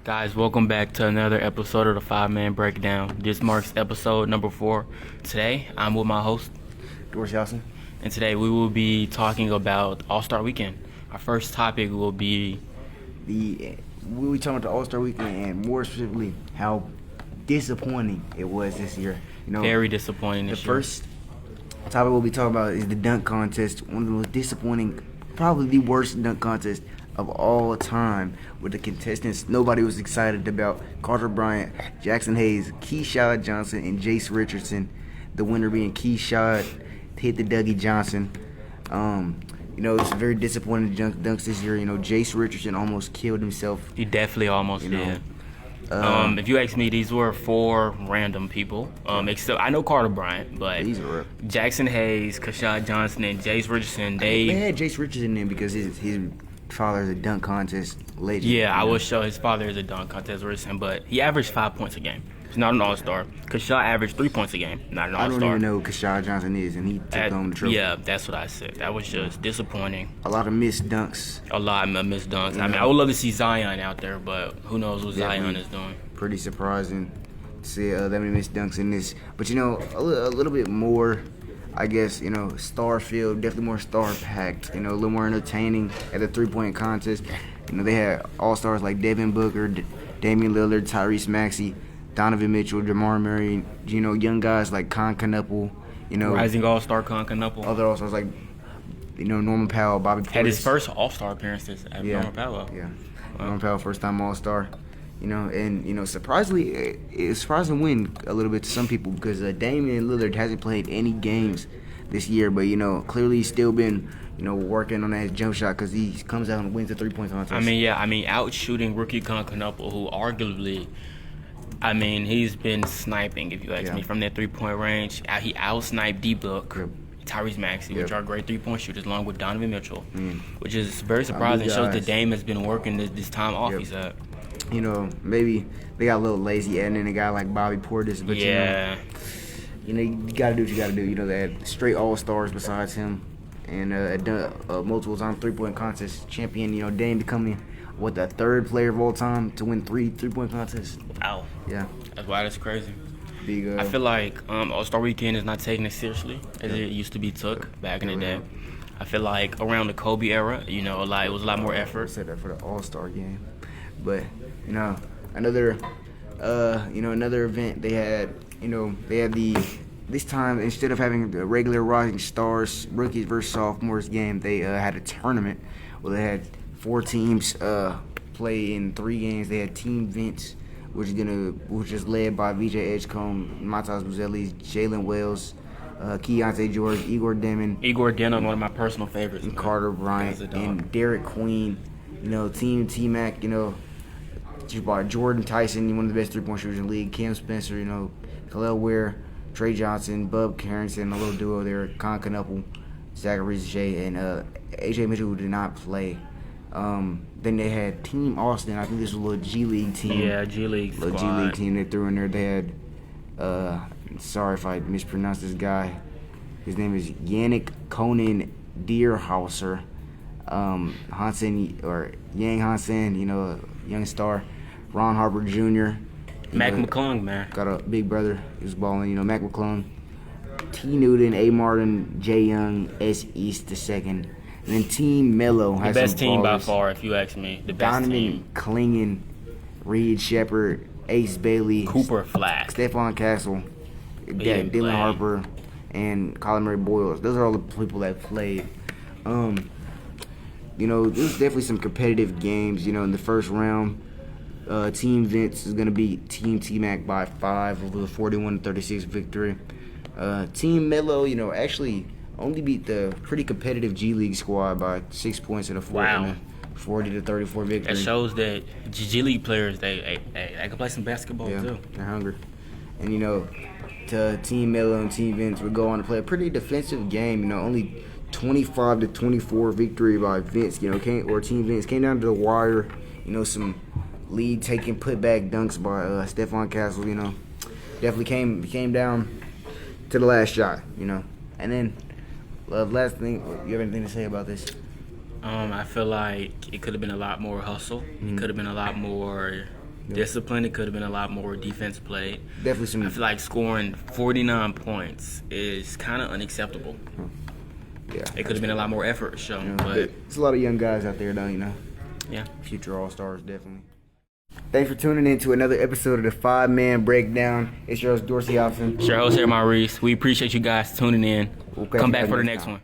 Guys, welcome back to another episode of the 5-Man Breakdown. This marks episode number 4. Today, I'm with my host, Dorsey. and today we will be talking about All-Star Weekend. Our first topic will be We'll be talking about the All-Star Weekend and more specifically how disappointing it was this year. very disappointing this the year. first topic we'll be talking about is the dunk contest. One of the most disappointing, probably the worst dunk contest of all time, with the contestants nobody was excited about: Carter Bryant, Jackson Hayes, Keyshawn Johnson, and Jace Richardson. The winner being Keyshawn hit the Dougie Johnson. It's very disappointing dunks this year. Jace Richardson almost killed himself. He definitely almost did. If you ask me, these were 4 random people. Except I know Carter Bryant, but These are Jackson Hayes, Keyshawn Johnson, and Jace Richardson. They had Jace Richardson in because his father is a dunk contest legend. Yeah, I will show his father is a dunk contest person, but he averaged 5 points a game. He's not an all-star. Keyshawn averaged 3 points a game, not an all-star. I don't even know who Keyshawn Johnson is, and he took home the trophy. Yeah, that's what I said. That was just disappointing. A lot of missed dunks. A lot of missed dunks. I mean, I would love to see Zion out there, but who knows what Zion is doing. Pretty surprising to see that many missed dunks in this. But, a little bit more, I guess, star-filled, definitely more star-packed, a little more entertaining at the three-point contest. They had all-stars like Devin Booker, Damian Lillard, Tyrese Maxey, Donovan Mitchell, Jamal Murray, young guys like Con Knuckle, Rising all-star Con Knuckle. Other all-stars like, Norman Powell, Bobby Portis. Had his first all-star appearances at Norman Powell. Yeah, Norman Powell, first-time all-star. Surprisingly, it's surprising win a little bit to some people because Damian Lillard hasn't played any games this year, but clearly he's still been working on that jump shot because he comes out and wins the three-point contest. Out shooting rookie Con Knuckle, who arguably, he's been sniping, if you ask me, from that three-point range. He out-sniped D-Book, Tyrese Maxey, which are great three-point shooters, along with Donovan Mitchell, which is very surprising. It shows that Dame has been working this time off he's at. Maybe they got a little lazy adding in a guy like Bobby Portis, but you gotta do what you gotta do. They had straight all-stars besides him, and multiple-time three-point contest champion. Dame becoming the third player of all time to win 3 three-point contests. Wow. Yeah. That's crazy. Big. I feel like All-Star Weekend is not taken as seriously as it used to be took back in the day. I feel like around the Kobe era, it was a lot more effort. I said that for the All-Star game, but another event they had. This time, instead of having the regular Rising Stars rookies versus sophomores game, they had a tournament where they had 4 teams play in 3 games. They had Team Vince, which is led by VJ Edgecombe, Matas Buzelis, Jalen Wells, Keontae George, Igor Denman, one of my personal favorites, and Carter Bryant, and Derek Queen. Team T-Mac, Jordan Tyson, one of the best three-point shooters in the league, Cam Spencer, Khalil Ware, Trey Johnson, Bub Carrington, a little duo there, Con Knuckle, Zachary Shea, and AJ Mitchell, who did not play. Then they had Team Austin. I think this was a little G League team. Yeah, G League squad. Little G League team they threw in there. They had, sorry if I mispronounced this guy. His name is Yannick Conan Deerhauser. Hansen, or Yang Hansen, young star. Ron Harper Jr. Mac McClung, man. Got a big brother who's balling, Mac McClung. T. Newton, A. Martin, J. Young, S. East II. And then Team Mello has the best some team by ballers. far, if you ask me. The best Donovan team. Clingan, Reed Shepard, Ace Bailey, Cooper Flack, Stephon Castle, Dylan Harper, and Colin Murray Boyles. Those are all the people that played. There's definitely some competitive games. In the first round, Team Vince is going to beat Team T-Mac by 5 over the 41-36 victory. Team Mello, actually only beat the pretty competitive G League squad by 6 points in a 40-34 victory. That shows that G League players, they can play some basketball too. They're hungry. And to Team Mello and Team Vince would go on to play a pretty defensive game. Only 25-24 victory by Vince. Team Vince came down to the wire. Some lead taking putback dunks by Stephon Castle. Definitely came down to the last shot. And then last thing, you have anything to say about this? I feel like it could have been a lot more hustle. It could have been a lot more discipline. It could have been a lot more defense played. Definitely some. I feel like scoring 49 points is kind of unacceptable. Yeah. It could have been a lot more effort shown, but it's a lot of young guys out there, though. Yeah. Future All-Stars, definitely. Thanks for tuning in to another episode of the 5-Man Breakdown. It's your host, Dorsey Hobson. It's your host here, Maurice. We appreciate you guys tuning in. Come back for the next one.